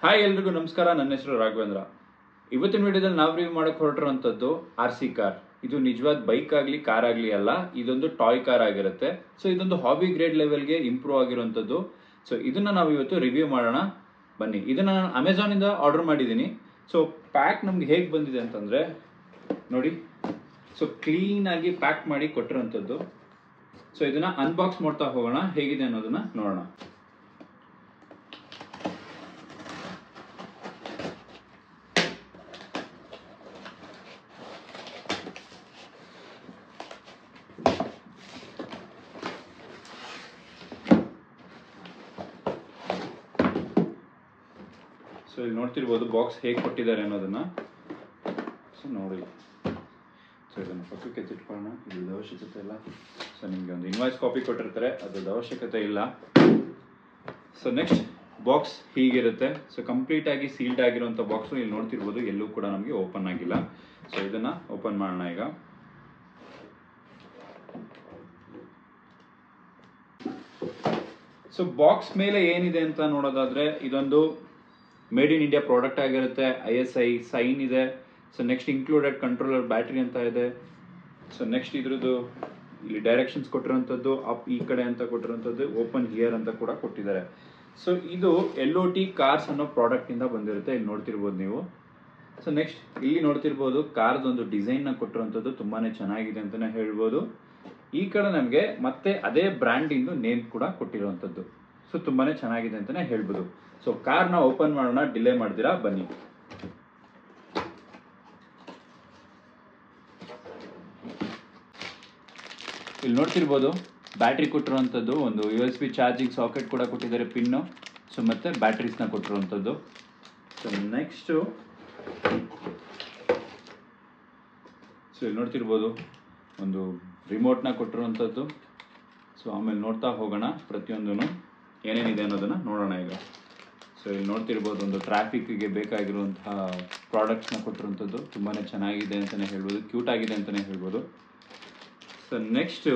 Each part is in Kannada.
ಹಾಯ್ ಎಲ್ರಿಗೂ ನಮಸ್ಕಾರ. ನನ್ನ ಹೆಸರು ರಾಘವೇಂದ್ರ. ಇವತ್ತಿನ ವಿಡಿಯೋದಲ್ಲಿ ನಾವು ರಿವ್ಯೂ ಮಾಡಕ್ಕೆ ಹೊರಟಿರುವಂಥದ್ದು RC ಕಾರ್. ಇದು ನಿಜವಾದ ಬೈಕ್ ಆಗಲಿ ಕಾರ್ ಆಗಲಿ ಅಲ್ಲ, ಇದೊಂದು ಟಾಯ್ ಕಾರ್ ಆಗಿರುತ್ತೆ. ಸೊ ಇದೊಂದು ಹಾಬಿ ಗ್ರೇಡ್ ಲೆವೆಲ್ಗೆ ಇಂಪ್ರೂವ್ ಆಗಿರುವಂಥದ್ದು. ಸೊ ಇದನ್ನ ನಾವು ಇವತ್ತು ರಿವ್ಯೂ ಮಾಡೋಣ ಬನ್ನಿ. ಇದನ್ನ ನಾನು ಅಮೆಝಾನಿಂದ ಆರ್ಡರ್ ಮಾಡಿದ್ದೀನಿ. ಸೊ ಪ್ಯಾಕ್ ನಮ್ಗೆ ಹೇಗೆ ಬಂದಿದೆ ಅಂತಂದರೆ ನೋಡಿ. ಸೊ ಕ್ಲೀನಾಗಿ ಪ್ಯಾಕ್ ಮಾಡಿ ಕೊಟ್ಟಿರೋಂಥದ್ದು. ಸೊ ಇದನ್ನ ಅನ್ಬಾಕ್ಸ್ ಮಾಡ್ತಾ ಹೋಗೋಣ, ಹೇಗಿದೆ ಅನ್ನೋದನ್ನ ನೋಡೋಣ. ಸೊ ಇಲ್ಲಿ ನೋಡ್ತಿರ್ಬೋದು ಬಾಕ್ಸ್ ಹೇಗೆ ಕೊಟ್ಟಿದ್ದಾರೆ ಅನ್ನೋದನ್ನ. ಸೊ ನೋಡಿ, ಸೊ ಇದನ್ನು ಪಕ್ಕಕ್ಕೆ ಎತ್ತಿಟ್ಕೊಳ್ಳೋಣ, ಇದ್ರ ಅವಶ್ಯಕತೆ ಇಲ್ಲ. ಸೊ ನಿಮಗೆ ಒಂದು ಇನ್ವಾಯ್ಸ್ ಕಾಪಿ ಕೊಟ್ಟಿರ್ತಾರೆ, ಅದ್ರದ್ದು ಅವಶ್ಯಕತೆ ಇಲ್ಲ. ಸೊ ನೆಕ್ಸ್ಟ್ ಬಾಕ್ಸ್ ಹೀಗಿರುತ್ತೆ. ಸೊ ಕಂಪ್ಲೀಟ್ ಆಗಿ ಸೀಲ್ಡ್ ಆಗಿರುವಂಥ ಬಾಕ್ಸು ಇಲ್ಲಿ ನೋಡ್ತಿರ್ಬೋದು, ಎಲ್ಲೂ ಕೂಡ ನಮಗೆ ಓಪನ್ ಆಗಿಲ್ಲ. ಸೊ ಇದನ್ನ ಓಪನ್ ಮಾಡೋಣ ಈಗ. ಸೊ ಬಾಕ್ಸ್ ಮೇಲೆ ಏನಿದೆ ಅಂತ ನೋಡೋದಾದ್ರೆ, ಇದೊಂದು ಮೇಡ್ ಇನ್ ಇಂಡಿಯಾ ಪ್ರಾಡಕ್ಟ್ ಆಗಿರುತ್ತೆ. ISI ಸೈನ್ ಇದೆ. So next included controller battery ಅಂತ ಇದೆ. ಸೊ ನೆಕ್ಸ್ಟ್ ಇದ್ರದ್ದು ಇಲ್ಲಿ ಡೈರೆಕ್ಷನ್ಸ್ ಕೊಟ್ಟಿರೋಂಥದ್ದು, ಅಪ್ ಈ ಕಡೆ ಅಂತ ಕೊಟ್ಟಿರೋಂಥದ್ದು, ಓಪನ್ ಹಿಯರ್ ಅಂತ ಕೂಡ ಕೊಟ್ಟಿದ್ದಾರೆ. ಸೊ ಇದು LOT ಕಾರ್ಸ್ ಅನ್ನೋ ಪ್ರಾಡಕ್ಟ್ ಇಂದ ಬಂದಿರುತ್ತೆ, ಇಲ್ಲಿ ನೋಡ್ತಿರ್ಬೋದು ನೀವು. ಸೊ ನೆಕ್ಸ್ಟ್ ಇಲ್ಲಿ ನೋಡ್ತಿರ್ಬೋದು ಕಾರ್ದೊಂದು ಡಿಸೈನ್ ನ ಕೊಟ್ಟಿರೋಂಥದ್ದು ತುಂಬಾನೇ ಚೆನ್ನಾಗಿದೆ ಅಂತಾನೆ ಹೇಳ್ಬೋದು. ಈ ಕಡೆ ನಮಗೆ ಮತ್ತೆ ಅದೇ ಬ್ರ್ಯಾಂಡ್ ಇಂದು ನೇಮ್ ಕೂಡ ಕೊಟ್ಟಿರುವಂಥದ್ದು. ಸೊ ತುಂಬಾನೇ ಚೆನ್ನಾಗಿದೆ ಅಂತಾನೆ ಹೇಳ್ಬೋದು. ಸೊ ಕಾರ್ನ ಓಪನ್ ಮಾಡೋಣ, ಡಿಲೇ ಮಾಡ್ದಿರಾ ಬನ್ನಿ. ಇಲ್ಲಿ ನೋಡ್ತಿರ್ಬೋದು ಬ್ಯಾಟ್ರಿ ಕೊಟ್ಟಿರುವಂಥದ್ದು, ಒಂದು USB ಚಾರ್ಜಿಂಗ್ ಸಾಕೆಟ್ ಕೂಡ ಕೊಟ್ಟಿದ್ದಾರೆ, ಪಿನ್ನು. ಸೊ ಮತ್ತೆ ಬ್ಯಾಟ್ರೀಸ್ನ ಕೊಟ್ಟಿರುವಂಥದ್ದು. ಸೊ ನೆಕ್ಸ್ಟು ಸೊ ಇಲ್ಲಿ ನೋಡ್ತಿರ್ಬೋದು ಒಂದು ರಿಮೋಟ್ನ ಕೊಟ್ಟಿರುವಂಥದ್ದು. ಸೊ ಆಮೇಲೆ ನೋಡ್ತಾ ಹೋಗೋಣ ಪ್ರತಿಯೊಂದೂ ಏನೇನಿದೆ ಅನ್ನೋದನ್ನ ನೋಡೋಣ ಈಗ. ಸೊ ಇಲ್ಲಿ ನೋಡ್ತಿರ್ಬೋದು ಒಂದು ಟ್ರಾಫಿಕ್ಗೆ ಬೇಕಾಗಿರುವಂತಹ ಪ್ರಾಡಕ್ಟ್ಸ್ನ ಕೊಟ್ಟಿರುವಂಥದ್ದು, ತುಂಬಾ ಚೆನ್ನಾಗಿದೆ ಅಂತಲೇ ಹೇಳ್ಬೋದು, ಕ್ಯೂಟ್ ಆಗಿದೆ ಅಂತಲೇ ಹೇಳ್ಬೋದು. ಸೊ ನೆಕ್ಸ್ಟು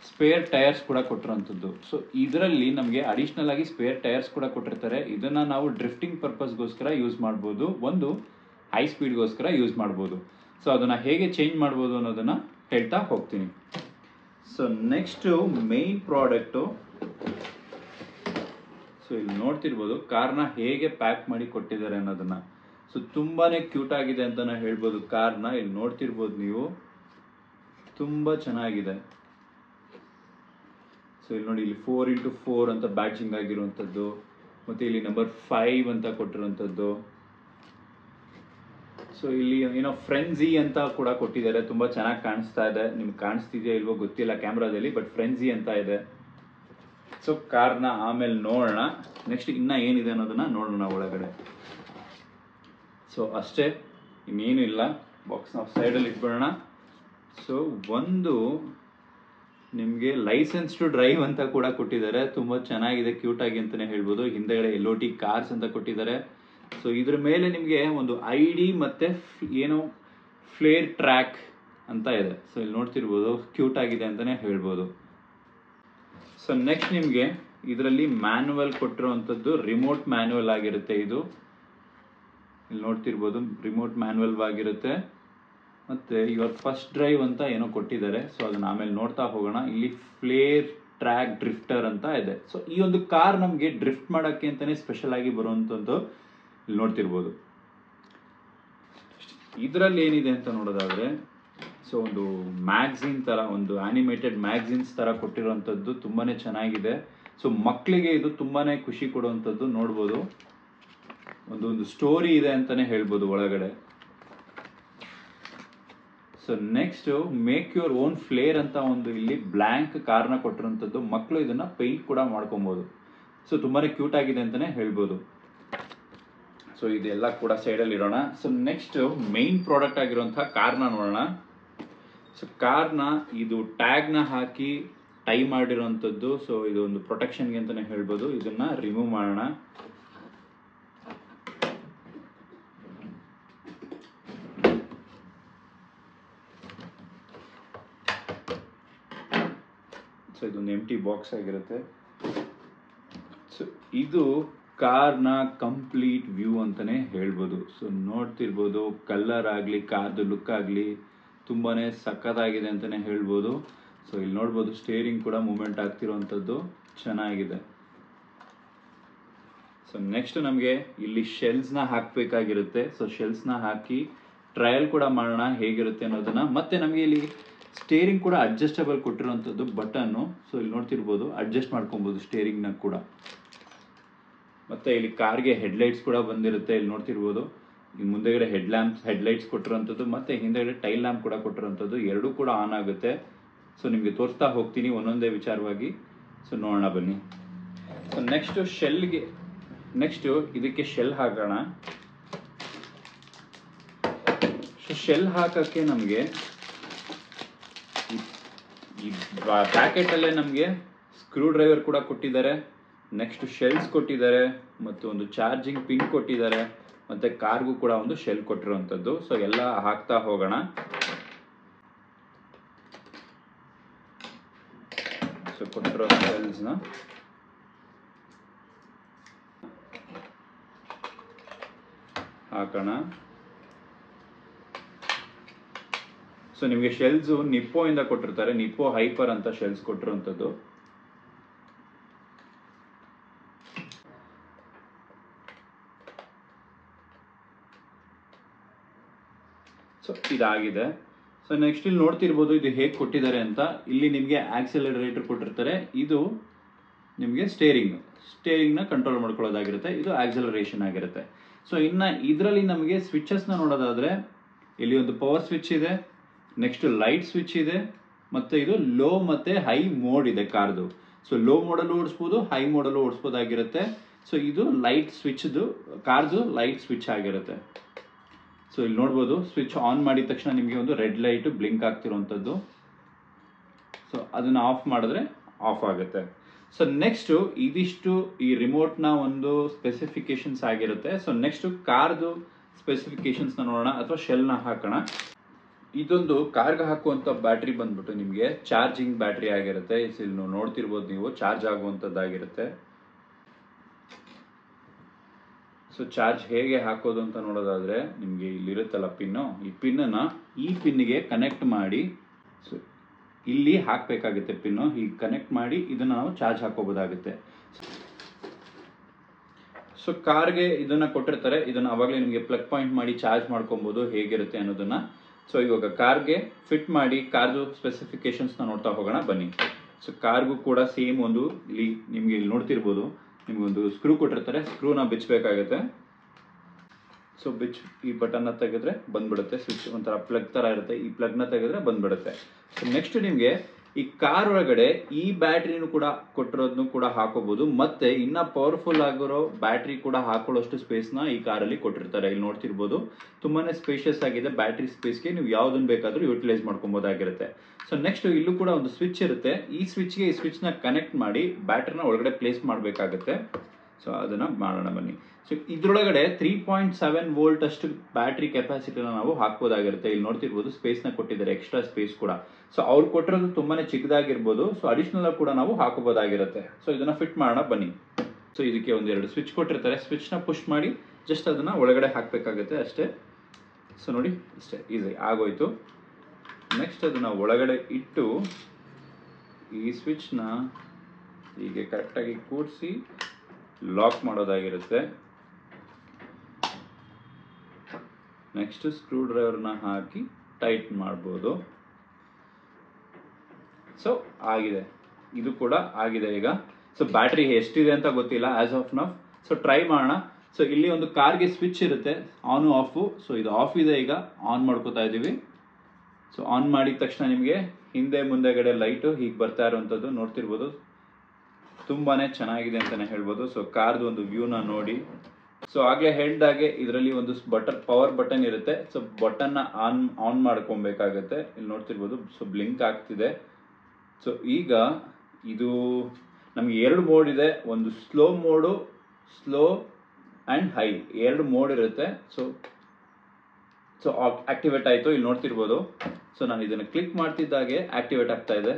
ಸ್ಪೇರ್ ಟೈರ್ಸ್ ಕೂಡ ಕೊಟ್ಟಿರುವಂಥದ್ದು. ಸೊ ಇದರಲ್ಲಿ ನಮಗೆ ಅಡಿಷ್ನಲ್ ಆಗಿ ಸ್ಪೇರ್ ಟೈರ್ಸ್ ಕೂಡ ಕೊಟ್ಟಿರ್ತಾರೆ. ಇದನ್ನು ನಾವು ಡ್ರಿಫ್ಟಿಂಗ್ ಪರ್ಪಸ್ಗೋಸ್ಕರ ಯೂಸ್ ಮಾಡ್ಬೋದು, ಒಂದು ಹೈ ಸ್ಪೀಡ್ಗೋಸ್ಕರ ಯೂಸ್ ಮಾಡ್ಬೋದು. ಸೊ ಅದನ್ನು ಹೇಗೆ ಚೇಂಜ್ ಮಾಡ್ಬೋದು ಅನ್ನೋದನ್ನು ಹೇಳ್ತಾ ಹೋಗ್ತೀನಿ. So next main product. So ಇಲ್ಲಿ ನೋಡ್ತಿರ್ಬೋದು ಕಾರ್ನ ಹೇಗೆ ಪ್ಯಾಕ್ ಮಾಡಿ ಕೊಟ್ಟಿದ್ದಾರೆ ಅನ್ನೋದನ್ನ. ಸೊ ತುಂಬಾನೇ ಕ್ಯೂಟ್ ಆಗಿದೆ ಅಂತಾನೆ ಹೇಳ್ಬೋದು ಕಾರ್ನ. ಇಲ್ಲಿ ನೋಡ್ತಿರ್ಬೋದು ನೀವು, ತುಂಬಾ ಚೆನ್ನಾಗಿದೆ. ಸೊ ಇಲ್ಲಿ ನೋಡಿ, ಇಲ್ಲಿ 4x4 ಅಂತ ಬ್ಯಾಚಿಂಗ್ ಆಗಿರುವಂಥದ್ದು, ಮತ್ತೆ ಇಲ್ಲಿ ನಂಬರ್ 5 ಅಂತ ಕೊಟ್ಟಿರುವಂಥದ್ದು. ಸೊ ಇಲ್ಲಿ ಏನೋ ಫ್ರೆಂಝಿ ಅಂತ ಕೂಡ ಕೊಟ್ಟಿದ್ದಾರೆ, ತುಂಬಾ ಚೆನ್ನಾಗಿ ಕಾಣಿಸ್ತಾ ಇದೆ. ನಿಮ್ಗೆ ಕಾಣಿಸ್ತಿದೆಯಾ ಇಲ್ವೋ ಗೊತ್ತಿಲ್ಲ ಕ್ಯಾಮ್ರಾದಲ್ಲಿ, ಬಟ್ ಫ್ರೆಂಝಿ ಅಂತ ಇದೆ. ಸೊ ಕಾರ್ನ ಆಮೇಲೆ ನೋಡೋಣ. ನೆಕ್ಸ್ಟ್ ಇನ್ನ ಏನಿದೆ ಅನ್ನೋದನ್ನ ನೋಡೋಣ ಒಳಗಡೆ. ಸೊ ಅಷ್ಟೇ, ಇನ್ನೇನು ಇಲ್ಲ. ಬಾಕ್ಸ್ ನಾವು ಸೈಡಲ್ಲಿ ಇಟ್ಬಿಡೋಣ. ಸೊ ಒಂದು ನಿಮಗೆ ಲೈಸೆನ್ಸ್ ಟು ಡ್ರೈವ್ ಅಂತ ಕೂಡ ಕೊಟ್ಟಿದ್ದಾರೆ, ತುಂಬ ಚೆನ್ನಾಗಿದೆ, ಕ್ಯೂಟ್ ಆಗಿ ಅಂತಲೇ ಹೇಳ್ಬೋದು. ಹಿಂದೆಗಡೆ LOT ಕಾರ್ಸ್ ಅಂತ ಕೊಟ್ಟಿದ್ದಾರೆ. ಸೊ ಇದ್ರ ಮೇಲೆ ನಿಮಗೆ ಒಂದು ID ಮತ್ತೆ ಏನೋ ಫ್ಲೇರ್ ಟ್ರ್ಯಾಕ್ ಅಂತ ಇದೆ. ಸೊ ಇಲ್ಲಿ ನೋಡ್ತಿರ್ಬೋದು, ಕ್ಯೂಟ್ ಆಗಿದೆ ಅಂತಲೇ ಹೇಳ್ಬೋದು. ಸೊ ನೆಕ್ಸ್ಟ್ ನಿಮಗೆ ಇದರಲ್ಲಿ ಮ್ಯಾನ್ಯುವಲ್ ಕೊಟ್ಟಿರುವಂಥದ್ದು, ರಿಮೋಟ್ ಮ್ಯಾನ್ಯುವಲ್ ಆಗಿರುತ್ತೆ ಇದು. ಇಲ್ಲಿ ನೋಡ್ತಿರ್ಬೋದು ರಿಮೋಟ್ ಮ್ಯಾನ್ಯುವಲ್ ಆಗಿರುತ್ತೆ. ಮತ್ತೆ ಯುವರ್ ಫಸ್ಟ್ ಡ್ರೈವ್ ಅಂತ ಏನೋ ಕೊಟ್ಟಿದ್ದಾರೆ. ಸೊ ಅದನ್ನ ಆಮೇಲೆ ನೋಡ್ತಾ ಹೋಗೋಣ. ಇಲ್ಲಿ ಫ್ಲೇರ್ ಟ್ರ್ಯಾಕ್ ಡ್ರಿಫ್ಟರ್ ಅಂತ ಇದೆ. ಸೊ ಈ ಒಂದು ಕಾರ್ ನಮಗೆ ಡ್ರಿಫ್ಟ್ ಮಾಡೋಕ್ಕೆ ಅಂತಾನೆ ಸ್ಪೆಷಲ್ ಆಗಿ ಬರುವಂಥದ್ದು ಇಲ್ಲಿ ನೋಡ್ತಿರ್ಬೋದು. ಇದರಲ್ಲಿ ಏನಿದೆ ಅಂತ ನೋಡೋದಾದ್ರೆ, ಸೊ ಒಂದು ಮ್ಯಾಗ್ಝಿನ್ ತರ, ಒಂದು ಆನಿಮೇಟೆಡ್ ಮ್ಯಾಗ್ಝಿನ್ಸ್ ತರ ಕೊಟ್ಟಿರುವಂಥದ್ದು, ತುಂಬಾನೇ ಚೆನ್ನಾಗಿದೆ. ಸೊ ಮಕ್ಕಳಿಗೆ ಇದು ತುಂಬಾನೇ ಖುಷಿ ಕೊಡುವಂಥದ್ದು. ನೋಡ್ಬೋದು ಒಂದು ಸ್ಟೋರಿ ಇದೆ ಅಂತಾನೆ ಹೇಳ್ಬೋದು ಒಳಗಡೆ. So next make your own flare ಅಂತ ಒಂದು ಇಲ್ಲಿ ಬ್ಲ್ಯಾಂಕ್ ಕಾರ್ನ ಕೊಟ್ಟಿರುವಂಥದ್ದು. ಮಕ್ಕಳು ಇದನ್ನ ಪೇಂಟ್ ಕೂಡ ಮಾಡ್ಕೊಬಹುದು. ಸೊ ತುಂಬಾನೇ ಕ್ಯೂಟ್ ಆಗಿದೆ ಅಂತಾನೆ ಹೇಳ್ಬೋದು. ಸೊ ಇದೆಲ್ಲ ಕೂಡ ಸೈಡಲ್ಲಿ ಇರೋಣ. ಸೊ ನೆಕ್ಸ್ಟ್ ಮೈನ್ ಪ್ರಾಡಕ್ಟ್ ಆಗಿರುವಂತಹ ಕಾರ್ನ ನೋಡೋಣ. ಸೊ ಕಾರ್ನ ಇದು ಟ್ಯಾಗ್ನ ಹಾಕಿ ಟೈ ಮಾಡಿರುವಂಥದ್ದು. ಸೊ ಇದು ಒಂದು ಪ್ರೊಟೆಕ್ಷನ್ಗೆ ಅಂತಾನೆ ಹೇಳ್ಬೋದು. ಇದನ್ನ ರಿಮೂವ್ ಮಾಡೋಣ. ಸೊ ಇದೊಂದು ಎಂಟಿ ಬಾಕ್ಸ್ ಆಗಿರುತ್ತೆ. ಸೊ ಇದು ಕಾರ್ನ ಕಂಪ್ಲೀಟ್ ವ್ಯೂ ಅಂತಲೇ ಹೇಳ್ಬೋದು. ಸೊ ನೋಡ್ತಿರ್ಬೋದು, ಕಲರ್ ಆಗಲಿ ಕಾರ್ದು ಲುಕ್ ಆಗಲಿ ತುಂಬಾ ಸಖತ್ತಾಗಿದೆ ಅಂತಲೇ ಹೇಳ್ಬೋದು. ಸೊ ಇಲ್ಲಿ ನೋಡ್ಬೋದು ಸ್ಟೇರಿಂಗ್ ಕೂಡ ಮೂಮೆಂಟ್ ಆಗ್ತಿರೋವಂಥದ್ದು ಚೆನ್ನಾಗಿದೆ. ಸೊ ನೆಕ್ಸ್ಟ್ ನಮಗೆ ಇಲ್ಲಿ ಶೆಲ್ಸ್ನ ಹಾಕಬೇಕಾಗಿರುತ್ತೆ. ಸೊ ಶೆಲ್ಸ್ನ ಹಾಕಿ ಟ್ರಯಲ್ ಕೂಡ ಮಾಡೋಣ ಹೇಗಿರುತ್ತೆ ಅನ್ನೋದನ್ನ. ಮತ್ತೆ ನಮಗೆ ಇಲ್ಲಿ ಸ್ಟೇರಿಂಗ್ ಕೂಡ ಅಡ್ಜಸ್ಟಬಲ್ ಕೊಟ್ಟಿರೋವಂಥದ್ದು ಬಟನ್ನು. ಸೊ ಇಲ್ಲಿ ನೋಡ್ತಿರ್ಬೋದು ಅಡ್ಜಸ್ಟ್ ಮಾಡ್ಕೊಬೋದು ಸ್ಟೇರಿಂಗ್ನ ಕೂಡ. ಮತ್ತೆ ಇಲ್ಲಿ ಕಾರ್ಗೆ ಹೆಡ್ಲೈಟ್ಸ್ ಕೂಡ ಬಂದಿರುತ್ತೆ. ಇಲ್ಲಿ ನೋಡ್ತಿರ್ಬೋದು ಇಲ್ಲಿ ಮುಂದೆಗಡೆ ಹೆಡ್ಲೈಟ್ಸ್ ಕೊಟ್ಟಿರೋಂಥದ್ದು ಮತ್ತೆ ಹಿಂದೆಗಡೆ ಟೈಲ್ ಲ್ಯಾಂಪ್ ಕೂಡ ಕೊಟ್ಟಿರೋಂಥದ್ದು, ಎರಡೂ ಕೂಡ ಆನ್ ಆಗುತ್ತೆ. ಸೊ ನಿಮಗೆ ತೋರಿಸ್ತಾ ಹೋಗ್ತೀನಿ ಒಂದೊಂದೇ ವಿಚಾರವಾಗಿ. ಸೊ ನೋಡೋಣ ಬನ್ನಿ. ಸೊ ನೆಕ್ಸ್ಟ್ ಇದಕ್ಕೆ ಶೆಲ್ ಹಾಕೋಣ. ಸೊ ಶೆಲ್ ಹಾಕಕ್ಕೆ ನಮಗೆ ಈ ಪ್ಯಾಕೆಟಲ್ಲೇ ನಮಗೆ ಸ್ಕ್ರೂ ಡ್ರೈವರ್ ಕೂಡ ಕೊಟ್ಟಿದ್ದಾರೆ, ನೆಕ್ಸ್ಟ್ ಶೆಲ್ಸ್ ಕೊಟ್ಟಿದ್ದಾರೆ ಮತ್ತು ಒಂದು ಚಾರ್ಜಿಂಗ್ ಪಿನ್ ಕೊಟ್ಟಿದ್ದಾರೆ, ಮತ್ತೆ ಕಾರ್ಗೂ ಕೂಡ ಒಂದು ಶೆಲ್ ಕೊಟ್ಟಿರುವಂಥದ್ದು. ಸೊ ಎಲ್ಲ ಹಾಕ್ತಾ ಹೋಗೋಣ. ಸೊ ಕೊಟ್ಟಿರೋ ಶೆಲ್ಸ್ನ ಹಾಕೋಣ. ಸೊ ನಿಮಗೆ ಶೆಲ್ಸ್ ನಿಪ್ಪೋ ಇಂದ ಕೊಟ್ಟಿರ್ತಾರೆ, ನಿಪ್ಪೋ ಹೈಪರ್ ಅಂತ ಶೆಲ್ಸ್ ಕೊಟ್ಟಿರುವಂಥದ್ದು. ಸೊ ಇದಾಗಿದೆ. ಸೊ ನೆಕ್ಸ್ಟ್ ಇಲ್ಲಿ ನೋಡ್ತಿರ್ಬೋದು ಇದು ಹೇಗೆ ಕೊಟ್ಟಿದ್ದಾರೆ ಅಂತ. ಇಲ್ಲಿ ನಿಮಗೆ ಆಕ್ಸಿಲರೇಟರ್ ಕೊಟ್ಟಿರ್ತಾರೆ, ಇದು ನಿಮಗೆ ಸ್ಟೇರಿಂಗ್ನ ಕಂಟ್ರೋಲ್ ಮಾಡ್ಕೊಳ್ಳೋದಾಗಿರುತ್ತೆ, ಇದು ಆಕ್ಸಿಲರೇಷನ್ ಆಗಿರುತ್ತೆ. ಸೊ ಇನ್ನು ಇದರಲ್ಲಿ ನಮಗೆ ಸ್ವಿಚಸ್ನ ನೋಡೋದಾದ್ರೆ ಇಲ್ಲಿ ಒಂದು ಪವರ್ ಸ್ವಿಚ್ ಇದೆ, ನೆಕ್ಸ್ಟ್ ಲೈಟ್ ಸ್ವಿಚ್ ಇದೆ, ಮತ್ತೆ ಇದು ಲೋ ಮತ್ತೆ ಹೈ ಮೋಡ್ ಇದೆ ಕಾರ್ದು. ಸೊ ಲೋ ಮೋಡಲ್ಲೂ ಓಡಿಸ್ಬೋದು, ಹೈ ಮೋಡಲ್ಲೂ ಓಡಿಸ್ಬೋದಾಗಿರುತ್ತೆ. ಸೊ ಇದು ಲೈಟ್ ಸ್ವಿಚ್ದು ಕಾರ್ದು ಲೈಟ್ ಸ್ವಿಚ್ ಆಗಿರುತ್ತೆ. ಸೊ ಇಲ್ಲಿ ನೋಡ್ಬೋದು ಸ್ವಿಚ್ ಆನ್ ಮಾಡಿದ ತಕ್ಷಣ ನಿಮಗೆ ಒಂದು ರೆಡ್ ಲೈಟ್ ಬ್ಲಿಂಕ್ ಆಗ್ತಿರುವಂಥದ್ದು. ಸೊ ಅದನ್ನ ಆಫ್ ಮಾಡಿದ್ರೆ ಆಫ್ ಆಗುತ್ತೆ. ಸೊ ನೆಕ್ಸ್ಟ್ ಇದಿಷ್ಟು ಈ ರಿಮೋಟ್ನ ಒಂದು ಸ್ಪೆಸಿಫಿಕೇಶನ್ಸ್ ಆಗಿರುತ್ತೆ. ಸೊ ನೆಕ್ಸ್ಟ್ ಕಾರ್ದು ಸ್ಪೆಸಿಫಿಕೇಶನ್ಸ್ನ ನೋಡೋಣ ಅಥವಾ ಶೆಲ್ನ ಹಾಕೋಣ. ಇದೊಂದು ಕಾರ್ಗೆ ಹಾಕುವಂಥ ಬ್ಯಾಟ್ರಿ ಬಂದ್ಬಿಟ್ಟು ನಿಮಗೆ ಚಾರ್ಜಿಂಗ್ ಬ್ಯಾಟ್ರಿ ಆಗಿರುತ್ತೆ. ಇಲ್ಲಿ ನೋಡ್ತಿರ್ಬೋದು ನೀವು ಚಾರ್ಜ್ ಆಗುವಂಥದ್ದಾಗಿರುತ್ತೆ. ಸೊ ಚಾರ್ಜ್ ಹೇಗೆ ಹಾಕೋದು ಅಂತ ನೋಡೋದಾದ್ರೆ ನಿಮಗೆ ಇಲ್ಲಿರುತ್ತಲ್ಲ ಪಿನ್ನು, ಈ ಪಿನ್ನನ್ನು ಈ ಪಿನ್ನಿಗೆ ಕನೆಕ್ಟ್ ಮಾಡಿ, ಸೊ ಇಲ್ಲಿ ಹಾಕಬೇಕಾಗುತ್ತೆ ಪಿನ್ನು. ಹೀಗೆ ಕನೆಕ್ಟ್ ಮಾಡಿ ಇದನ್ನು ನಾವು ಚಾರ್ಜ್ ಹಾಕೋಬೋದಾಗುತ್ತೆ. ಸೊ ಕಾರ್ಗೆ ಇದನ್ನ ಕೊಟ್ಟಿರ್ತಾರೆ, ಇದನ್ನ ಅವಾಗಲೇ ನಿಮಗೆ ಪ್ಲಗ್ ಪಾಯಿಂಟ್ ಮಾಡಿ ಚಾರ್ಜ್ ಮಾಡ್ಕೊಬೋದು ಹೇಗಿರುತ್ತೆ ಅನ್ನೋದನ್ನ. ಸೊ ಇವಾಗ ಕಾರ್ಗೆ ಫಿಟ್ ಮಾಡಿ ಕಾರ್ದು ಸ್ಪೆಸಿಫಿಕೇಶನ್ಸ್ನ ನೋಡ್ತಾ ಹೋಗೋಣ ಬನ್ನಿ. ಸೊ ಕಾರ್ಗೂ ಕೂಡ ಸೇಮ್ ಒಂದು ಇಲ್ಲಿ ನಿಮಗೆ ಇಲ್ಲಿ ನೋಡ್ತಿರ್ಬೋದು ನಿಮ್ಗೆ ಒಂದು ಸ್ಕ್ರೂ ಕೊಟ್ಟಿರ್ತಾರೆ, ಸ್ಕ್ರೂನ ಬಿಚ್ಚಬೇಕಾಗುತ್ತೆ. ಸೊ ಈ ಬಟನ್ನ ತೆಗೆದ್ರೆ ಬಂದ್ಬಿಡುತ್ತೆ, ಸ್ವಿಚ್ ಒಂಥರ ಪ್ಲಗ್ ತರ ಇರುತ್ತೆ, ಈ ಪ್ಲಗ್ನ ತೆಗೆದ್ರೆ ಬಂದ್ಬಿಡುತ್ತೆ. ಸೊ ನೆಕ್ಸ್ಟ್ ನಿಮಗೆ ಈ ಕಾರ್ ಒಳಗಡೆ ಈ ಬ್ಯಾಟ್ರಿನೂ ಕೂಡ ಕೊಟ್ಟಿರೋದನ್ನು ಕೂಡ ಹಾಕೋಬಹುದು, ಮತ್ತೆ ಇನ್ನ ಪವರ್ಫುಲ್ ಆಗಿರೋ ಬ್ಯಾಟ್ರಿ ಕೂಡ ಹಾಕೊಳ್ಳೋಷ್ಟು ಸ್ಪೇಸ್ನ ಈ ಕಾರಲ್ಲಿ ಕೊಟ್ಟಿರ್ತಾರೆ. ಇಲ್ಲಿ ನೋಡ್ತಿರ್ಬೋದು ತುಂಬಾನೇ ಸ್ಪೇಷಿಯಸ್ ಆಗಿದೆ. ಬ್ಯಾಟ್ರಿ ಸ್ಪೇಸ್ಗೆ ನೀವು ಯಾವ್ದನ್ನ ಬೇಕಾದ್ರೂ ಯೂಟಿಲೈಸ್ ಮಾಡ್ಕೊಬೋದಾಗಿರುತ್ತೆ. ಸೊ ನೆಕ್ಸ್ಟ್ ಇಲ್ಲೂ ಕೂಡ ಒಂದು ಸ್ವಿಚ್ ಇರುತ್ತೆ, ಈ ಸ್ವಿಚ್ಗೆ ಈ ಸ್ವಿಚ್ನ ಕನೆಕ್ಟ್ ಮಾಡಿ ಬ್ಯಾಟ್ರಿನ ಒಳಗಡೆ ಪ್ಲೇಸ್ ಮಾಡಬೇಕಾಗುತ್ತೆ. ಸೊ ಅದನ್ನ ಮಾಡೋಣ ಬನ್ನಿ. ಸೊ ಇದ್ರೊಳಗಡೆ 3.7 ವೋಲ್ಟ್ ಅಷ್ಟು ಬ್ಯಾಟ್ರಿ ಕೆಪಾಸಿಟಿನ ನಾವು ಹಾಕ್ಬೋದಾಗಿರುತ್ತೆ. ಇಲ್ಲಿ ನೋಡ್ತಿರ್ಬೋದು ಸ್ಪೇಸ್ನ ಕೊಟ್ಟಿದ್ದಾರೆ, ಎಕ್ಸ್ಟ್ರಾ ಸ್ಪೇಸ್ ಕೂಡ. ಸೊ ಅವ್ರು ಕೊಟ್ಟಿರೋದು ತುಂಬಾನೇ ಚಿಕ್ಕದಾಗಿರ್ಬೋದು, ಸೊ ಅಡಿಷನಲ್ ಕೂಡ ನಾವು ಹಾಕೋಬೋದಾಗಿರುತ್ತೆ. ಸೊ ಇದನ್ನ ಫಿಟ್ ಮಾಡೋಣ ಬನ್ನಿ. ಸೊ ಇದಕ್ಕೆ ಒಂದೆರಡು ಸ್ವಿಚ್ ಕೊಟ್ಟಿರ್ತಾರೆ, ಸ್ವಿಚ್ನ ಪುಷ್ ಮಾಡಿ ಜಸ್ಟ್ ಅದನ್ನ ಒಳಗಡೆ ಹಾಕಬೇಕಾಗುತ್ತೆ ಅಷ್ಟೇ. ಸೊ ನೋಡಿ ಇಷ್ಟೇ ಈಸಿ ಆಗೋಯ್ತು. ನೆಕ್ಸ್ಟ್ ಅದನ್ನ ಒಳಗಡೆ ಇಟ್ಟು ಈ ಸ್ವಿಚ್ನ ಹೀಗೆ ಕರೆಕ್ಟಾಗಿ ಕೂರಿಸಿ ಲಾಕ್ ಮಾಡೋದಾಗಿರುತ್ತೆ. ನೆಕ್ಸ್ಟ್ ಸ್ಕ್ರೂ ಡ್ರೈವರ್ನ ಹಾಕಿ ಟೈಟ್ ಮಾಡ್ಬೋದು. ಸೊ ಆಗಿದೆ, ಇದು ಕೂಡ ಆಗಿದೆ ಈಗ. ಸೊ ಬ್ಯಾಟ್ರಿ ಎಷ್ಟಿದೆ ಅಂತ ಗೊತ್ತಿಲ್ಲ as of now. So try ಮಾಡೋಣ. ಸೊ ಇಲ್ಲಿ ಒಂದು ಕಾರ್ಗೆ ಸ್ವಿಚ್ ಇರುತ್ತೆ, ಆನ್ ಆಫು. ಸೊ ಇದು ಆಫ್ ಇದೆ, ಈಗ ಆನ್ ಮಾಡ್ಕೋತಾ ಇದ್ದೀವಿ. ಸೊ ಆನ್ ಮಾಡಿದ ತಕ್ಷಣ ನಿಮಗೆ ಹಿಂದೆ ಮುಂದೆಗಡೆ ಲೈಟು ಹೀಗೆ ಬರ್ತಾ ಇರುವಂಥದ್ದು ನೋಡ್ತಿರ್ಬೋದು. ತುಂಬಾನೇ ಚೆನ್ನಾಗಿದೆ ಅಂತಾನೆ ಹೇಳ್ಬೋದು. ಸೊ ಕಾರ್ದು ಒಂದು ವ್ಯೂನ ನೋಡಿ. ಸೊ ಆಗ್ಲೇ ಹೇಳ್ದಾಗೆ ಇದರಲ್ಲಿ ಒಂದು ಪವರ್ ಬಟನ್ ಇರುತ್ತೆ. ಸೊ ಬಟನ್ನ ಆನ್ ಮಾಡ್ಕೊಬೇಕಾಗತ್ತೆ. ಇಲ್ಲಿ ನೋಡ್ತಿರ್ಬೋದು ಸೊ ಬ್ಲಿಂಕ್ ಆಗ್ತಿದೆ. ಸೊ ಈಗ ಇದು ನಮ್ಗೆ ಎರಡು ಮೋಡ್ ಇದೆ, ಒಂದು slow mode, slow and high ಎರಡು ಮೋಡ್ ಇರುತ್ತೆ. ಸೊ ಆಕ್ಟಿವೇಟ್ ಆಯ್ತು, ಇಲ್ಲಿ ನೋಡ್ತಿರ್ಬೋದು. ಸೊ ನಾನು ಇದನ್ನು ಕ್ಲಿಕ್ ಮಾಡ್ತಿದ್ದಾಗೆ ಆಕ್ಟಿವೇಟ್ ಆಗ್ತಾ ಇದೆ.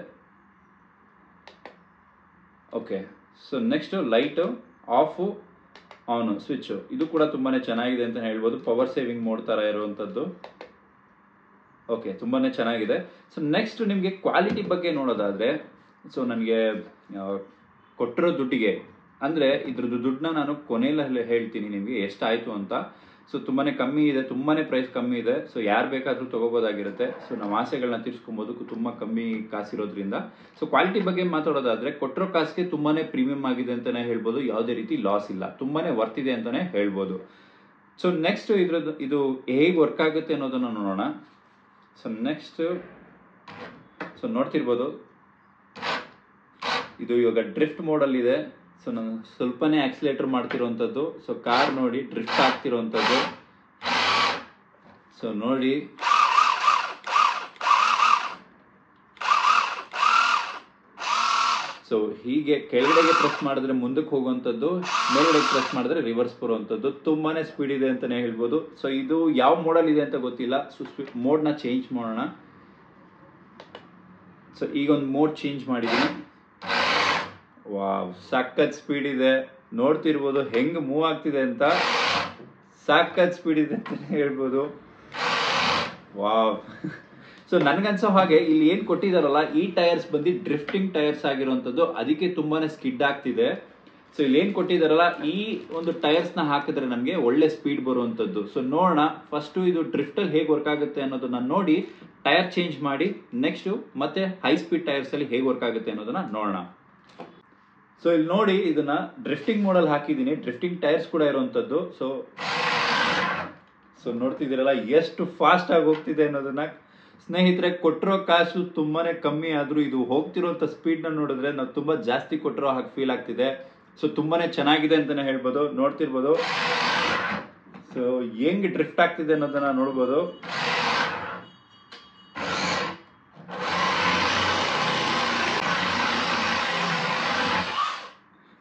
Okay, so next light off on switch ಇದು ಕೂಡ ತುಂಬಾನೇ ಚೆನ್ನಾಗಿದೆ ಅಂತ ಹೇಳ್ಬೋದು. ಪವರ್ ಸೇವಿಂಗ್ ಮೋಡ್ ತರ ಇರುವಂತದ್ದು. ಓಕೆ, ತುಂಬಾನೇ ಚೆನ್ನಾಗಿದೆ. ಸೊ ನೆಕ್ಸ್ಟ್ ನಿಮಗೆ ಕ್ವಾಲಿಟಿ ಬಗ್ಗೆ ನೋಡೋದಾದ್ರೆ, ಸೊ ನನಗೆ ಕೊಟ್ಟಿರೋ ದುಡ್ಡಿಗೆ ಅಂದ್ರೆ ಇದ್ರದ್ದು ದುಡ್ಡನ್ನ ನಾನು ಕೊನೆಯಲ್ಲಿ ಹೇಳ್ತೀನಿ ನಿಮಗೆ ಎಷ್ಟಾಯ್ತು ಅಂತ. ಸೊ ತುಂಬಾನೇ ಕಮ್ಮಿ ಇದೆ, ತುಂಬಾನೇ ಪ್ರೈಸ್ ಕಮ್ಮಿ ಇದೆ. ಸೊ ಯಾರು ಬೇಕಾದ್ರೂ ತಗೋಬೋದಾಗಿರುತ್ತೆ. ಸೊ ನಾವು ಆಸೆಗಳನ್ನ ತೀರ್ಸ್ಕೊಬೋದು ತುಂಬಾ ಕಮ್ಮಿ ಕಾಸಿರೋದ್ರಿಂದ. ಸೊ ಕ್ವಾಲಿಟಿ ಬಗ್ಗೆ ಮಾತಾಡೋದಾದ್ರೆ, ಕೊಟ್ಟಿರೋ ಕಾಸಿಗೆ ತುಂಬಾನೇ ಪ್ರೀಮಿಯಂ ಆಗಿದೆ ಅಂತಾನೆ ಹೇಳ್ಬೋದು. ಯಾವುದೇ ರೀತಿ ಲಾಸ್ ಇಲ್ಲ, ತುಂಬಾನೇ ವರ್ತ್ ಇದೆ ಅಂತಾನೆ ಹೇಳ್ಬೋದು. ಸೊ ನೆಕ್ಸ್ಟ್ ಇದ್ರದ್ದು ಇದು ಹೇಗೆ ವರ್ಕ್ ಆಗುತ್ತೆ ಅನ್ನೋದನ್ನ ನೋಡೋಣ. ಸೊ ನೆಕ್ಸ್ಟ್ ನೋಡ್ತಿರ್ಬೋದು, ಇದು ಇವಾಗ ಡ್ರಿಫ್ಟ್ ಮೋಡ್ ಅಲ್ಲಿ ಇದೆ. ಸೊ ನಾನು ಸ್ವಲ್ಪನೇ ಆಕ್ಸಿಲೇಟರ್ ಮಾಡ್ತಿರೋಂಥದ್ದು. ಸೊ ಕಾರ್ ನೋಡಿ ಡ್ರಿಫ್ಟ್ ಆಗ್ತಿರೋಂಥದ್ದು. ಸೊ ನೋಡಿ, ಸೊ ಹೀಗೆ ಕೆಳಗಡೆಗೆ ಪ್ರೆಸ್ ಮಾಡಿದ್ರೆ ಮುಂದಕ್ಕೆ ಹೋಗುವಂಥದ್ದು, ಮೇಲ್ಗಡೆ ಪ್ರೆಸ್ ಮಾಡಿದ್ರೆ ರಿವರ್ಸ್ ಬರುವಂಥದ್ದು. ತುಂಬಾನೇ ಸ್ಪೀಡ್ ಇದೆ ಅಂತಾನೆ ಹೇಳ್ಬೋದು. ಸೊ ಇದು ಯಾವ ಮೋಡಲ್ ಇದೆ ಅಂತ ಗೊತ್ತಿಲ್ಲ. ಸೊ ಮೋಡ್ನ ಚೇಂಜ್ ಮಾಡೋಣ. ಸೊ ಈಗ ಒಂದು ಮೋಡ್ ಚೇಂಜ್ ಮಾಡಿದ್ದೀನಿ. ವಾವ್, ಸಖತ್ ಸ್ಪೀಡ್ ಇದೆ. ನೋಡ್ತಿರ್ಬೋದು ಹೆಂಗ್ ಮೂವ್ ಆಗ್ತಿದೆ ಅಂತ. ಸಖತ್ ಸ್ಪೀಡ್ ಇದೆ ಅಂತಾನೆ ಹೇಳ್ಬೋದು. ವಾವ್. ಸೊ ನನ್ಗನ್ಸೋ ಹಾಗೆ ಇಲ್ಲಿ ಏನ್ ಕೊಟ್ಟಿದಾರಲ್ಲ, ಈ ಟೈರ್ಸ್ ಬಂದು ಡ್ರಿಫ್ಟಿಂಗ್ ಟೈರ್ಸ್ ಆಗಿರುವಂತದ್ದು, ಅದಕ್ಕೆ ತುಂಬಾನೇ ಸ್ಕಿಡ್ ಆಗ್ತಿದೆ. ಸೊ ಇಲ್ಲಿ ಏನ್ ಕೊಟ್ಟಿದಾರಲ್ಲ, ಈ ಒಂದು ಟೈರ್ಸ್ ನ ಹಾಕಿದ್ರೆ ನಮ್ಗೆ ಒಳ್ಳೆ ಸ್ಪೀಡ್ ಬರುವಂತದ್ದು. ಸೊ ನೋಡೋಣ ಫಸ್ಟ್ ಇದು ಡ್ರಿಫ್ಟ್ ಅಲ್ಲಿ ಹೇಗೆ ವರ್ಕ್ ಆಗುತ್ತೆ ಅನ್ನೋದನ್ನ ನೋಡಿ ಟೈರ್ ಚೇಂಜ್ ಮಾಡಿ ನೆಕ್ಸ್ಟ್ ಮತ್ತೆ ಹೈ ಸ್ಪೀಡ್ ಟೈರ್ಸ್ ಅಲ್ಲಿ ಹೇಗೆ ವರ್ಕ್ ಆಗುತ್ತೆ ಅನ್ನೋದನ್ನ ನೋಡೋಣ. ಸೊ ಇಲ್ಲಿ ನೋಡಿ, ಇದನ್ನ ಡ್ರಿಫ್ಟಿಂಗ್ ಮೋಡಲ್ ಹಾಕಿದ್ದೀನಿ. ಡ್ರಿಫ್ಟಿಂಗ್ ಟೈರ್ಸ್ ಕೂಡ ಇರುವಂತದ್ದು. ಸೊ ನೋಡ್ತಿದ್ದೀರಲ್ಲ ಎಷ್ಟು ಫಾಸ್ಟ್ ಆಗಿ ಹೋಗ್ತಿದೆ ಅನ್ನೋದನ್ನ. ಸ್ನೇಹಿತರೆ, ಕೊಟ್ಟಿರೋ ಕಾಸು ತುಂಬಾನೇ ಕಮ್ಮಿ ಆದ್ರೂ ಇದು ಹೋಗ್ತಿರೋಂಥ ಸ್ಪೀಡ್ ನ ನೋಡಿದ್ರೆ ನಾವು ತುಂಬಾ ಜಾಸ್ತಿ ಕೊಟ್ಟಿರೋ ಹಾಗೆ ಫೀಲ್ ಆಗ್ತಿದೆ. ಸೊ ತುಂಬಾನೇ ಚೆನ್ನಾಗಿದೆ ಅಂತಾನೆ ಹೇಳ್ಬೋದು. ನೋಡ್ತಿರ್ಬೋದು ಸೊ ಹೆಂಗ್ ಡ್ರಿಫ್ಟ್ ಆಗ್ತಿದೆ ಅನ್ನೋದನ್ನ ನೋಡ್ಬೋದು.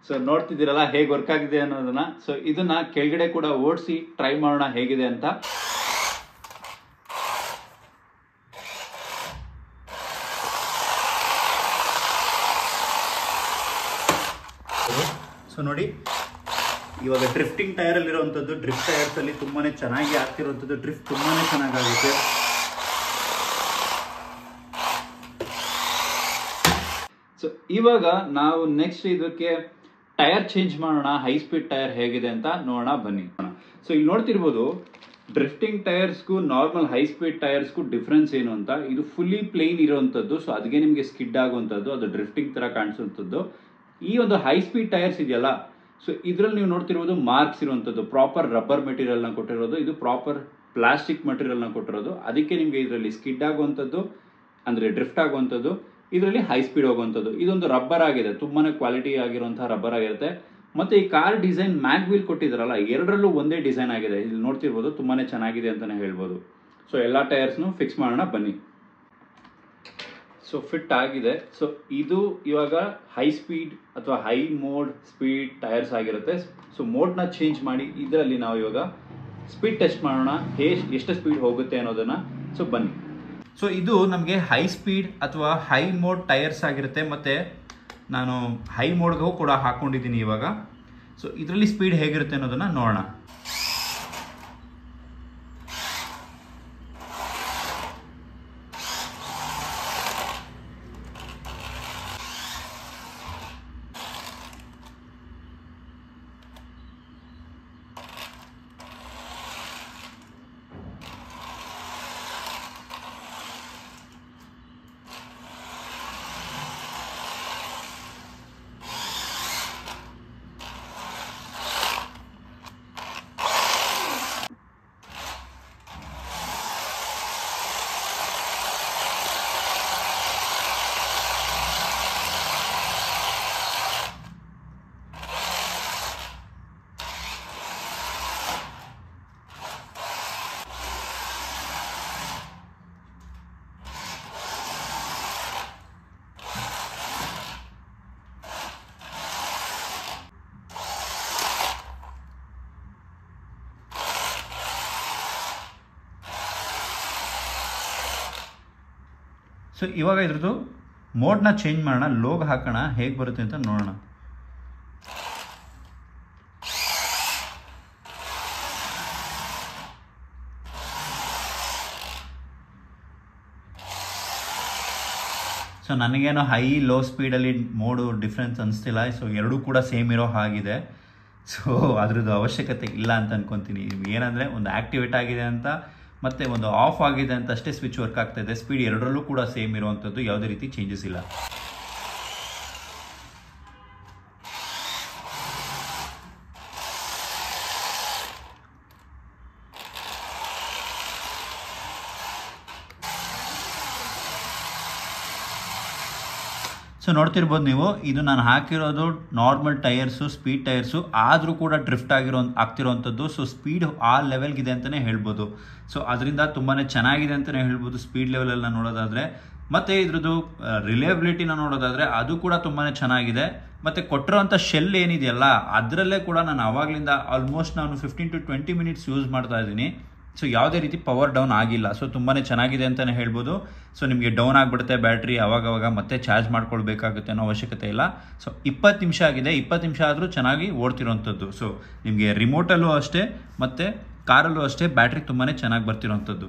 ಸೊ ನೋಡ್ತಿದ್ದೀರಲ್ಲ ಹೇಗೆ ವರ್ಕ್ ಆಗಿದೆ ಅನ್ನೋದನ್ನ. ಸೊ ಇದನ್ನ ಕೆಳಗಡೆ ಕೂಡ ಓಡಿಸಿ ಟ್ರೈ ಮಾಡೋಣ ಹೇಗಿದೆ ಅಂತ. ಸೊ ನೋಡಿ, ಇವಾಗ ಡ್ರಿಫ್ಟಿಂಗ್ ಟೈರ್ ಅಲ್ಲಿ ಇರುವಂತದ್ದು, ಡ್ರಿಫ್ಟ್ ಟೈರ್ಸ್ ಅಲ್ಲಿ ತುಂಬಾನೇ ಚೆನ್ನಾಗಿ ಆಗ್ತಿರುವಂತದ್ದು. ಡ್ರಿಫ್ಟ್ ತುಂಬಾನೇ ಚೆನ್ನಾಗುತ್ತೆ. ಸೊ ಇವಾಗ ನಾವು ನೆಕ್ಸ್ಟ್ ಇದಕ್ಕೆ ಟೈರ್ ಚೇಂಜ್ ಮಾಡೋಣ, ಹೈ ಸ್ಪೀಡ್ ಟೈರ್ ಹೇಗಿದೆ ಅಂತ ನೋಡೋಣ ಬನ್ನಿ. ಸೊ ಇಲ್ಲಿ ನೋಡ್ತಿರ್ಬೋದು ಡ್ರಿಫ್ಟಿಂಗ್ ಟೈರ್ಸ್ಗೂ ನಾರ್ಮಲ್ ಹೈ ಸ್ಪೀಡ್ ಟೈರ್ಸ್ಗೂ ಡಿಫ್ರೆನ್ಸ್ ಏನು ಅಂತ. ಇದು ಫುಲ್ಲಿ ಪ್ಲೇನ್ ಇರುವಂತದ್ದು. ಸೊ ಅದಕ್ಕೆ ನಿಮಗೆ ಸ್ಕಿಡ್ ಆಗುವಂಥದ್ದು, ಅದು ಡ್ರಿಫ್ಟಿಂಗ್ ತರ ಕಾಣಿಸುವಂಥದ್ದು. ಈ ಒಂದು ಹೈ ಸ್ಪೀಡ್ ಟೈರ್ಸ್ ಇದೆಯಲ್ಲ, ಸೊ ಇದ್ರಲ್ಲಿ ನೀವು ನೋಡ್ತಿರೋದು ಮಾರ್ಕ್ಸ್ ಇರುವಂಥದ್ದು. ಪ್ರಾಪರ್ ರಬ್ಬರ್ ಮೆಟೀರಿಯಲ್ ನ ಕೊಟ್ಟಿರೋದು, ಇದು ಪ್ರಾಪರ್ ಪ್ಲಾಸ್ಟಿಕ್ ಮೆಟೀರಿಯಲ್ ನ ಕೊಟ್ಟಿರೋದು. ಅದಕ್ಕೆ ನಿಮಗೆ ಇದರಲ್ಲಿ ಸ್ಕಿಡ್ ಆಗುವಂಥದ್ದು ಅಂದ್ರೆ ಡ್ರಿಫ್ಟ್ ಆಗುವಂಥದ್ದು, ಇದರಲ್ಲಿ ಹೈ ಸ್ಪೀಡ್ ಹೋಗುವಂಥದ್ದು. ಇದೊಂದು ರಬ್ಬರ್ ಆಗಿದೆ, ತುಂಬಾನೇ ಕ್ವಾಲಿಟಿ ಆಗಿರುವಂತಹ ರಬ್ಬರ್ ಆಗಿರುತ್ತೆ. ಮತ್ತೆ ಈ ಕಾರ್ ಡಿಸೈನ್ ಮ್ಯಾಗ್ ವೀಲ್ ಕೊಟ್ಟಿದ್ರಲ್ಲ, ಎರಡರಲ್ಲೂ ಒಂದೇ ಡಿಸೈನ್ ಆಗಿದೆ. ಇಲ್ಲಿ ನೋಡ್ತಿರ್ಬೋದು ತುಂಬಾನೇ ಚೆನ್ನಾಗಿದೆ ಅಂತಾನೆ ಹೇಳ್ಬೋದು. ಸೊ ಎಲ್ಲಾ ಟೈರ್ಸ್ನು ಫಿಕ್ಸ್ ಮಾಡೋಣ ಬನ್ನಿ. ಸೊ ಫಿಟ್ ಆಗಿದೆ. ಸೊ ಇದು ಇವಾಗ ಹೈ ಸ್ಪೀಡ್ ಅಥವಾ ಹೈ ಮೋಡ್ ಸ್ಪೀಡ್ ಟೈರ್ಸ್ ಆಗಿರುತ್ತೆ. ಸೊ ಮೋಡ್ನ ಚೇಂಜ್ ಮಾಡಿ ಇದರಲ್ಲಿ ನಾವು ಇವಾಗ ಸ್ಪೀಡ್ ಟೆಸ್ಟ್ ಮಾಡೋಣ, ಎಷ್ಟು ಸ್ಪೀಡ್ ಹೋಗುತ್ತೆ ಅನ್ನೋದನ್ನ. ಸೊ ಬನ್ನಿ. ಸೊ ಇದು ನಮಗೆ ಹೈ ಸ್ಪೀಡ್ ಅಥವಾ ಹೈ ಮೋಡ್ ಟೈರ್ಸ್ ಆಗಿರುತ್ತೆ. ಮತ್ತೆ ನಾನು ಹೈ ಮೋಡ್ಗೂ ಕೂಡ ಹಾಕೊಂಡಿದ್ದೀನಿ ಇವಾಗ. ಸೊ ಇದರಲ್ಲಿ ಸ್ಪೀಡ್ ಹೇಗಿರುತ್ತೆ ಅನ್ನೋದನ್ನ ನೋಡೋಣ. ಸೊ ಇವಾಗ ಇದ್ರದ್ದು ಮೋಡ್ನ ಚೇಂಜ್ ಮಾಡೋಣ, ಲೋಗ್ ಹಾಕೋಣ, ಹೇಗೆ ಬರುತ್ತೆ ಅಂತ ನೋಡೋಣ. ಸೊ ನನಗೇನೋ ಹೈ ಲೋ ಸ್ಪೀಡಲ್ಲಿ ಮೋಡು ಡಿಫ್ರೆನ್ಸ್ ಅನಿಸ್ತಿಲ್ಲ. ಸೊ ಎರಡೂ ಕೂಡ ಸೇಮ್ ಇರೋ ಹಾಗಿದೆ. ಸೊ ಅದ್ರದ್ದು ಅವಶ್ಯಕತೆ ಇಲ್ಲ ಅಂತ ಅನ್ಕೊತೀನಿ. ಏನಂದರೆ ಒಂದು ಆ್ಯಕ್ಟಿವೇಟ್ ಆಗಿದೆ ಅಂತ ಮತ್ತು ಒಂದು ಆಫ್ ಆಗಿದೆ ಅಂತ ಅಷ್ಟೇ ಸ್ವಿಚ್ ವರ್ಕ್ ಆಗ್ತಾಯಿದೆ. ಸ್ಪೀಡ್ ಎರಡರಲ್ಲೂ ಕೂಡ ಸೇಮ್ ಇರುವಂಥದ್ದು, ಯಾವುದೇ ರೀತಿ ಚೇಂಜಸ್ ಇಲ್ಲ. ಸೊ ನೋಡ್ತಿರ್ಬೋದು ನೀವು, ಇದು ನಾನು ಹಾಕಿರೋದು ನಾರ್ಮಲ್ ಟೈರ್ಸು, ಸ್ಪೀಡ್ ಟೈರ್ಸು, ಆದರೂ ಕೂಡ ಡ್ರಿಫ್ಟ್ ಆಗ್ತಿರೋವಂಥದ್ದು. ಸೊ ಸ್ಪೀಡ್ ಆ ಲೆವೆಲ್ಗಿದೆ ಅಂತಲೇ ಹೇಳ್ಬೋದು. ಸೊ ಅದರಿಂದ ತುಂಬಾ ಚೆನ್ನಾಗಿದೆ ಅಂತಲೇ ಹೇಳ್ಬೋದು ಸ್ಪೀಡ್ ಲೆವೆಲೆಲ್ಲ ನೋಡೋದಾದರೆ. ಮತ್ತು ಇದ್ರದ್ದು ರಿಲಯಬಿಲಿಟಿನ ನೋಡೋದಾದರೆ ಅದು ಕೂಡ ತುಂಬಾ ಚೆನ್ನಾಗಿದೆ. ಮತ್ತು ಕೊಟ್ಟಿರೋಂಥ ಶೆಲ್ ಏನಿದೆಯಲ್ಲ ಅದರಲ್ಲೇ ಕೂಡ ನಾನು ಆವಾಗಲಿಂದ ಆಲ್ಮೋಸ್ಟ್ ನಾನು 15 to 20 ಮಿನಿಟ್ಸ್ ಯೂಸ್ ಮಾಡ್ತಾ ಇದ್ದೀನಿ. ಸೊ ಯಾವುದೇ ರೀತಿ ಪವರ್ ಡೌನ್ ಆಗಿಲ್ಲ. ಸೊ ತುಂಬಾ ಚೆನ್ನಾಗಿದೆ ಅಂತಲೇ ಹೇಳ್ಬೋದು. ಸೊ ನಿಮಗೆ ಡೌನ್ ಆಗಿಬಿಡುತ್ತೆ ಬ್ಯಾಟ್ರಿ, ಅವಾಗವಾಗ ಮತ್ತೆ ಚಾರ್ಜ್ ಮಾಡ್ಕೊಳ್ಬೇಕಾಗುತ್ತೆ ಅನ್ನೋ ಅವಶ್ಯಕತೆ ಇಲ್ಲ. ಸೊ 20 ನಿಮಿಷ ಆಗಿದೆ, 20 ನಿಮಿಷ ಆದರೂ ಚೆನ್ನಾಗಿ ಓಡ್ತಿರೋವಂಥದ್ದು. ಸೊ ನಿಮಗೆ ರಿಮೋಟಲ್ಲೂ ಅಷ್ಟೇ ಮತ್ತು ಕಾರಲ್ಲೂ ಅಷ್ಟೇ ಬ್ಯಾಟ್ರಿ ತುಂಬಾ ಚೆನ್ನಾಗಿ ಬರ್ತಿರೋವಂಥದ್ದು.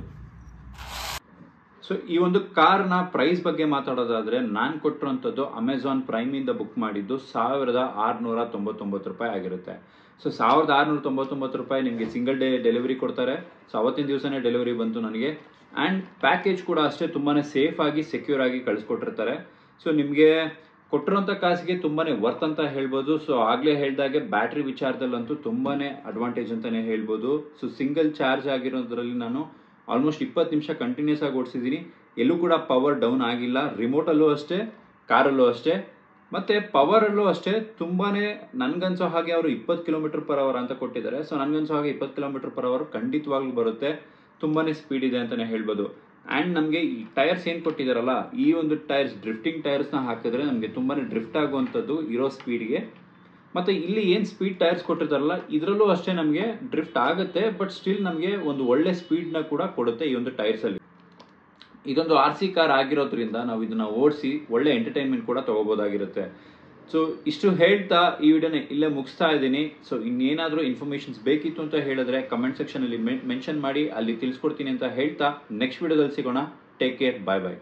ಸೊ ಈ ಒಂದು ಕಾರ್ನ ಪ್ರೈಸ್ ಬಗ್ಗೆ ಮಾತಾಡೋದಾದರೆ, ನಾನು ಕೊಟ್ಟಿರೋಂಥದ್ದು ಅಮೆಝಾನ್ ಪ್ರೈಮಿಂದ ಬುಕ್ ಮಾಡಿದ್ದು 1699 ರೂಪಾಯಿ ಆಗಿರುತ್ತೆ. ಸೊ 1699 ರೂಪಾಯಿ ನಿಮಗೆ ಸಿಂಗಲ್ ಡೇ ಡೆಲಿವರಿ ಕೊಡ್ತಾರೆ. ಸೊ ಅವತ್ತಿನ ದಿವಸನೇ ಡೆಲಿವರಿ ಬಂತು ನನಗೆ. ಆ್ಯಂಡ್ ಪ್ಯಾಕೇಜ್ ಕೂಡ ಅಷ್ಟೇ ತುಂಬಾ ಸೇಫ್ ಆಗಿ ಸೆಕ್ಯೂರ್ ಆಗಿ ಕಳಿಸ್ಕೊಟ್ಟಿರ್ತಾರೆ. ಸೊ ನಿಮಗೆ ಕೊಟ್ಟಿರೋಂಥ ಕಾಸಿಗೆ ತುಂಬಾ ವರ್ತ್ ಅಂತ ಹೇಳ್ಬೋದು. ಸೊ ಆಗಲೇ ಹೇಳಿದಾಗೆ ಬ್ಯಾಟ್ರಿ ವಿಚಾರದಲ್ಲಂತೂ ತುಂಬಾ ಅಡ್ವಾಂಟೇಜ್ ಅಂತಲೇ ಹೇಳ್ಬೋದು. ಸೊ ಸಿಂಗಲ್ ಚಾರ್ಜ್ ಆಗಿರೋದ್ರಲ್ಲಿ ನಾನು ಆಲ್ಮೋಸ್ಟ್ 20 ನಿಮಿಷ ಕಂಟಿನ್ಯೂಸ್ ಆಗಿ ಓಡಿಸಿದ್ದೀನಿ. ಎಲ್ಲೂ ಕೂಡ ಪವರ್ ಡೌನ್ ಆಗಿಲ್ಲ. ರಿಮೋಟಲ್ಲೂ ಅಷ್ಟೇ, ಕಾರಲ್ಲೂ ಅಷ್ಟೇ, ಮತ್ತು ಪವರಲ್ಲೂ ಅಷ್ಟೇ. ತುಂಬಾ ನನಗನ್ಸೋ ಹಾಗೆ ಅವರು 20 km/h ಅಂತ ಕೊಟ್ಟಿದ್ದಾರೆ. ಸೊ ನನಗನ್ಸೋ ಹಾಗೆ 20 km/h ಖಂಡಿತವಾಗ್ಲೂ ಬರುತ್ತೆ. ತುಂಬಾ ಸ್ಪೀಡ್ ಇದೆ ಅಂತಲೇ ಹೇಳ್ಬೋದು. ಆ್ಯಂಡ್ ನಮಗೆ ಈ ಟೈರ್ಸ್ ಏನು ಕೊಟ್ಟಿದ್ದಾರಲ್ಲ, ಈ ಒಂದು ಟೈರ್ಸ್ ಡ್ರಿಫ್ಟಿಂಗ್ ಟೈರ್ಸ್ನ ಹಾಕಿದ್ರೆ ನಮಗೆ ತುಂಬಾ ಡ್ರಿಫ್ಟ್ ಆಗುವಂಥದ್ದು ಇರೋ ಸ್ಪೀಡ್ಗೆ. ಮತ್ತು ಇಲ್ಲಿ ಏನು ಸ್ಪೀಡ್ ಟೈರ್ಸ್ ಕೊಟ್ಟಿರ್ತಾರಲ್ಲ ಇದರಲ್ಲೂ ಅಷ್ಟೇ ನಮಗೆ ಡ್ರಿಫ್ಟ್ ಆಗುತ್ತೆ. ಬಟ್ ಸ್ಟಿಲ್ ನಮಗೆ ಒಂದು ಒಳ್ಳೆ ಸ್ಪೀಡ್ನ ಕೂಡ ಕೊಡುತ್ತೆ ಈ ಒಂದು ಟೈರ್ಸಲ್ಲಿ. ಇದೊಂದು RC ಕಾರ್ ಆಗಿರೋದ್ರಿಂದ ನಾವು ಇದನ್ನು ಓಡಿಸಿ ಒಳ್ಳೆ ಎಂಟರ್ಟೈನ್ಮೆಂಟ್ ಕೂಡ ತೊಗೋಬೋದಾಗಿರುತ್ತೆ. ಸೊ ಇಷ್ಟು ಹೇಳ್ತಾ ಈ ವಿಡಿಯೋನ ಇಲ್ಲೇ ಮುಗಿಸ್ತಾ ಇದ್ದೀನಿ. ಸೊ ಇನ್ನೇನಾದರೂ ಇನ್ಫಾರ್ಮೇಷನ್ಸ್ ಬೇಕಿತ್ತು ಅಂತ ಹೇಳಿದ್ರೆ ಕಮೆಂಟ್ ಸೆಕ್ಷನಲ್ಲಿ ಮೆನ್ಷನ್ ಮಾಡಿ, ಅಲ್ಲಿ ತಿಳಿಸ್ಕೊಡ್ತೀನಿ ಅಂತ ಹೇಳ್ತಾ ನೆಕ್ಸ್ಟ್ ವಿಡಿಯೋದಲ್ಲಿ ಸಿಗೋಣ. ಟೇಕ್ ಕೇರ್, ಬಾಯ್ ಬಾಯ್.